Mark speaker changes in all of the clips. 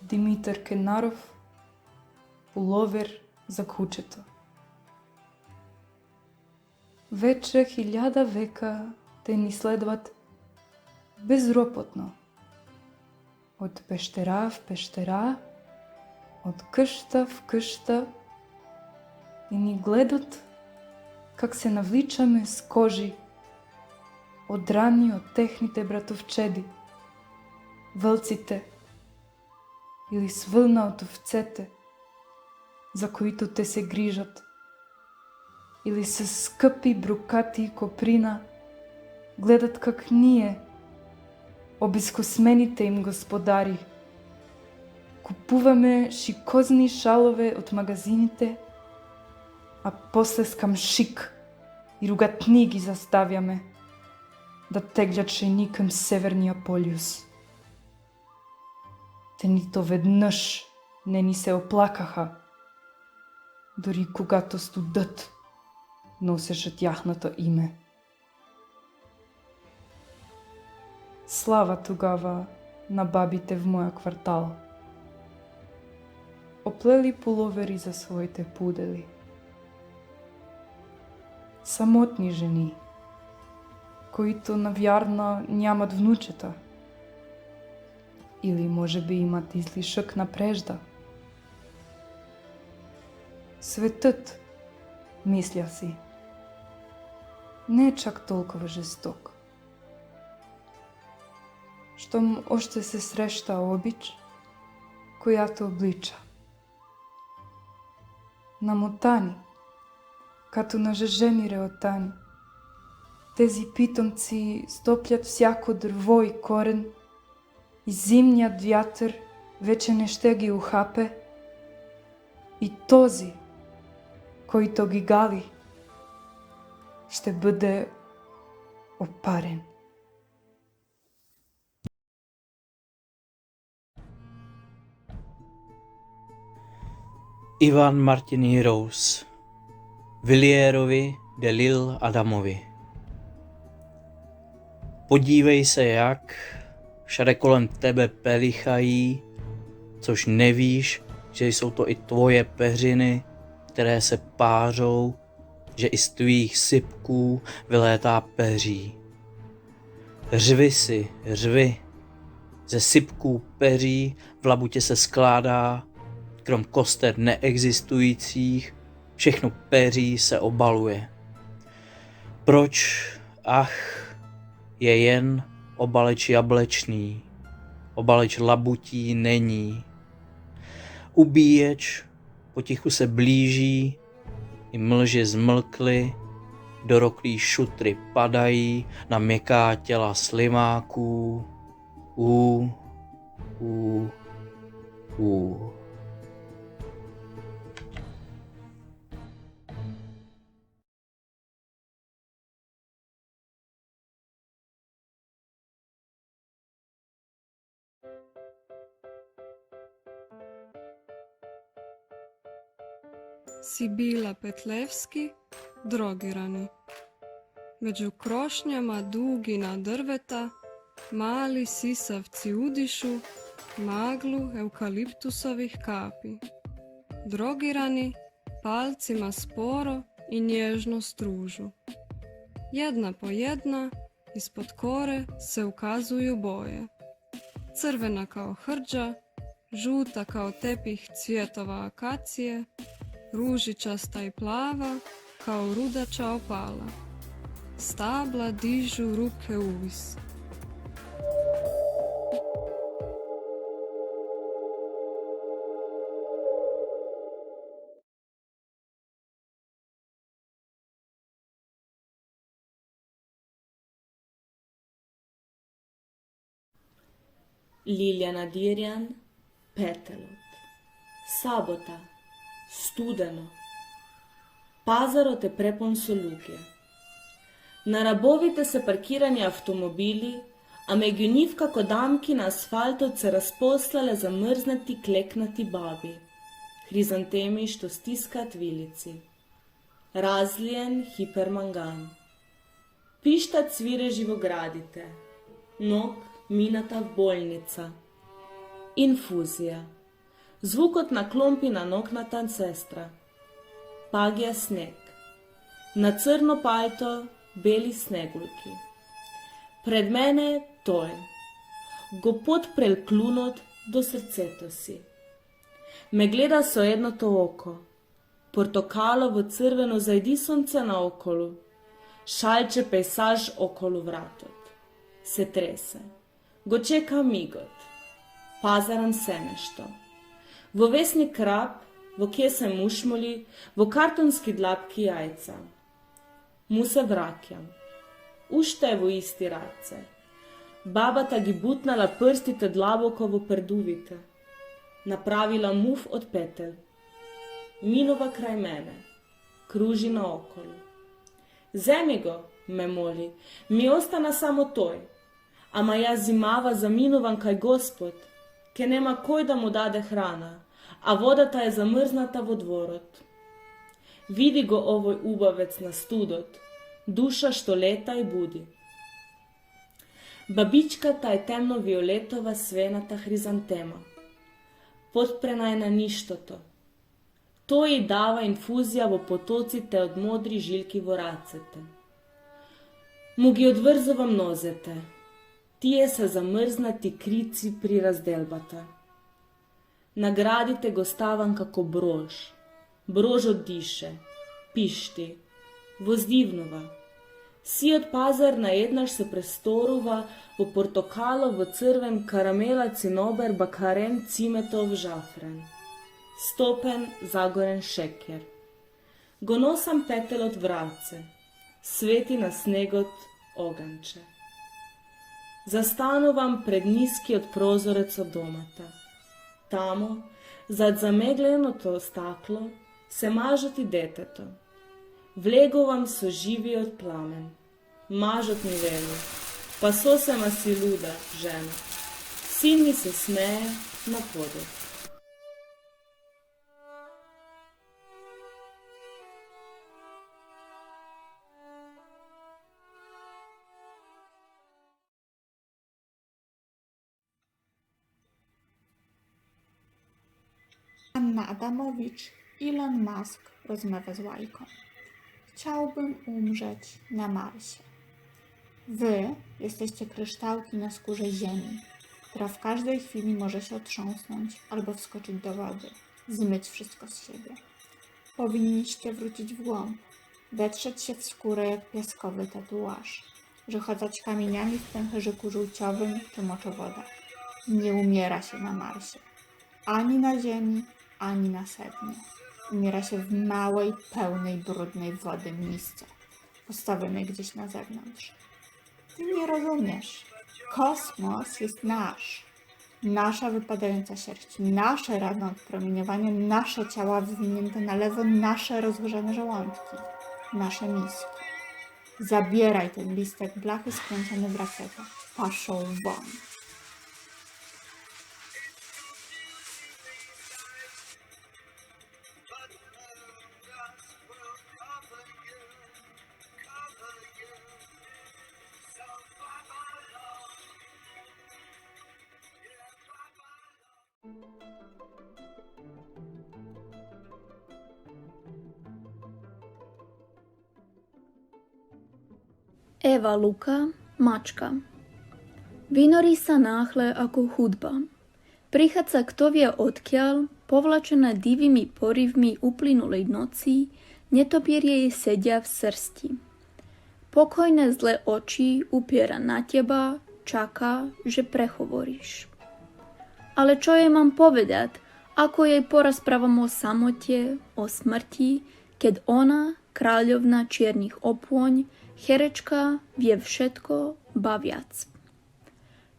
Speaker 1: Димитър Кенаров, пуловер за кучето. Вече 1000 века те ни следват безропотно. От пещера в пещера, от къща в къща и ни гледат как се навличаме с кожи, отрани от техните братовчеди, вълците или с вълна от овцете, за които те се грижат, или с скъпи брокати коприна гледат как ние, обезкосмените им господари, купуваме шикозни шалове от магазините, а после с камшик и рогатни ги заставяме да теглят жени към Северния полюс. Те нито веднъж не ни се оплакаха, дори когато студът носеше тяхното име. Слава тогава на бабите в моя квартал. Оплели пуловери за своите пудели. Самотни жени, които навярно нямат внучета. Или може би имат излишък на прежда. Светът, мисля си, не е чак толкова жесток. Щом още се среща обич, която облича. Намотани, като нажежени реотани, тези питомци стоплят всяко дърво и корен и зимният вятър вече не ще ги ухапе и този, който ги гали, ще бъде опарен.
Speaker 2: Ivan Martin Heroes, Villiérovi de L'Isle Adamovi. Podívej se, jak všade kolem tebe pelichají, což nevíš, že jsou to i tvoje peřiny, které se pářou, že i z tvých sypků vylétá peří. Řvi si, řvi, ze sypků peří v labutě se skládá, krom koster neexistujících, všechno peří se obaluje. Proč, ach, je jen obaleč jablečný, obaleč labutí není. Ubíječ potichu se blíží, i mlži zmlkly, doroklí šutry padají na měkká těla slimáků.
Speaker 3: Sibila Petlevski, Drogirani. Među krošnjama dugina drveta, mali sisavci udišu maglu eukaliptusovih kapi. Drogirani palcima sporo i nježno stružu. Jedna po jedna, ispod kore se ukazuju boje. Crvena kao hrđa, žuta kao tepih cvjetova akacije, ružičasta i plava kao rudača opala. Stabla dižu ruke uvis.
Speaker 4: Liljana Dirjan, Petelot. Sabota, stудено. Пазарот е препон со луѓе. На рабовите се паркирани автомобили, а меѓу нив како дамки на асфалтот се распослале замрзнати клекнати баби, хризантеми што стискаат вилици. Разлиен хиперманган. Пишта цвирежи во градите. Ног мината в болница. Инфузија. Zvukot na klompi nanoknata sestra. Pagija sneg. Na crno palto beli snegulki. Pred mene toj. Go pot prelklunot do srcetosi. Me gleda so jedno to oko. Portokalo v crveno zajdi sonce naokolo. Šalče pejsaž okolo vratot. Se trese. Go čeka migot. Pazaram se nešto. V vesni krap, v kje se mušmoli, v kartonski dlapki jajca. Mu se vrakjam. Ušte v isti race. Baba ta gi butnala prstite dlabokovo prduvite. Napravila muf od petel. Minova kraj mene. Kruži naokolo. Zemi go, me moli, mi ostana samo toj. Ama ja zimava za minovan kaj gospod, ke nema koj da mu dade hrana, a voda ta je zamrznata v dvorot. Vidi go ovoj ubavec na studot, duša što leta i budi. Babička ta je temno-violetova svenata hrizantema. Potprena je na ništoto. To ji dava infuzija v potocite od modri žilki voracete. Mu gi odvrzovam nozete. Tije se zamrznati krici pri razdelbata. Nagradite gostavan kako brož. Brož oddiše, pišti, vozdivnova. Si od pazar najednaš se prestorova v portokalo v crven karamela cinober bakaren cimetov žafren. Stopen zagoren šeker. Gonosam petel od vrace, sveti na snegot oganče. Zastanovam pred nizki od prozorec od domata. Tamo, zad zamegljeno to staklo, se mažoti deteto. Vlegovam so živi od plamen. Mažot mi veli, pa so se masi luda, žena. Sin mi se smeje na podu.
Speaker 5: Anna Adamowicz, Elon Musk rozmawia z Łajką. Chciałbym umrzeć na Marsie. Wy jesteście kryształki na skórze Ziemi, która w każdej chwili może się otrząsnąć albo wskoczyć do wody, zmyć wszystko z siebie. Powinniście wrócić w głąb, wetrzeć się w skórę jak piaskowy tatuaż, rzucać kamieniami w pęcherzyku żółciowym czy moczowodach. Nie umiera się na Marsie. Ani na Ziemi, ani na sednie. Umiera się w małej, pełnej, brudnej wody misce, postawionej gdzieś na zewnątrz. Ty nie rozumiesz. Kosmos jest nasz. Nasza wypadająca sierść, nasze rany od promieniowania, nasze ciała wywinięte na lewo, nasze rozgrzane żołądki, nasze miski. Zabieraj ten listek blachy skręcony w rakietę. Paszą won.
Speaker 6: Eva Luka, mačka. Vynorí sa náhle ako hudba. Prichádza kto vie odkiaľ, povlačená divými porivmi uplynulej noci, netopierie jej sedia v srsti. Pokojné zlé oči upiera na teba, čaká, že prehovoríš. Ale čo jej mám povedať, ako jej porozprávam o samote, o smrti, keď ona, kráľovna čiernych opôň, herečka, vie všetko, ba viac.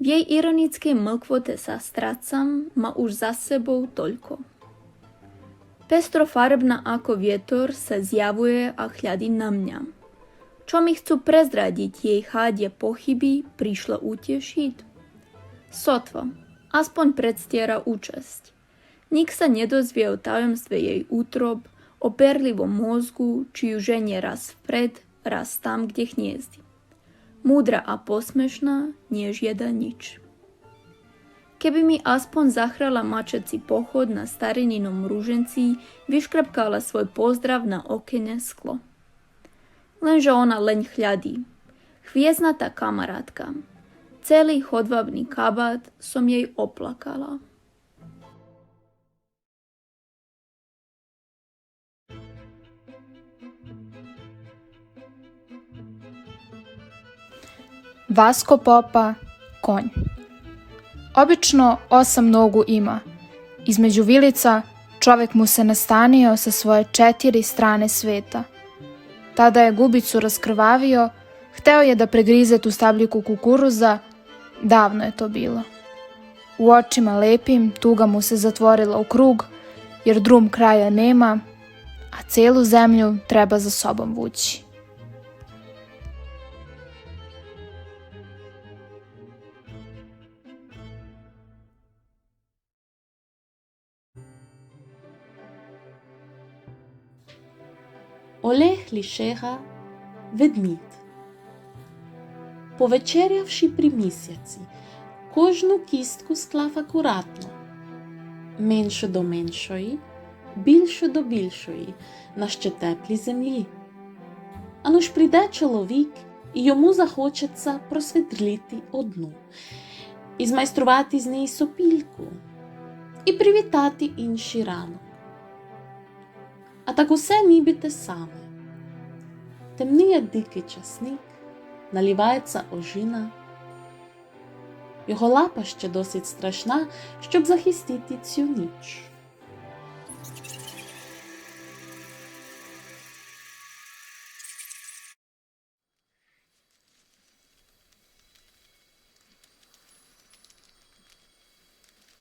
Speaker 6: V jej ironickej mlkvote sa strácam, má už za sebou toľko. Pestrofarebná ako vietor sa zjavuje a hľadí na mňa. Čo mi chcú prezradiť jej chádie pochyby, prišlo utešiť? Sotva, aspoň predstiera účasť. Nik sa nedozvie o tajomstve jej útrob, o perlivom mozgu, či ju ženie raz vpred, raz tam, kde hniezdi. Múdra a posmešná, nie žiada nič. keby mi aspoň zachrala mačací pochod na starininom ruženci, vyškrapkala svoj pozdrav na okene sklo. Lenže ona len hľadí. Hviezdnatá kamarátka. Celý chodvabný kabát som jej oplakala.
Speaker 7: Vasko Popa, konj. Obično 8 nogu ima. Između vilica čovek mu se nastanio sa svoje 4 strane sveta. Tada je gubicu raskrvavio, hteo je da pregrize tu stabljiku kukuruza, davno je to bilo. U očima lepim tuga mu se zatvorila u krug, jer drum kraja nema, a celu zemlju treba za sobom vući.
Speaker 8: Олег лишега ведмід. Повечерявши при місяці, кожну кістку склав акуратно, менше до меншої, більше до більшої, на ще теплій землі. Ано ж прийде чоловік, і йому захочеться просвітлити одну, і змайструвати з неї сопільку, і привітати інший ранок. А так усе ніби те саме. Темніє дикий часник, наливається ожина. Його лапа ще досить страшна, щоб захистити цю ніч.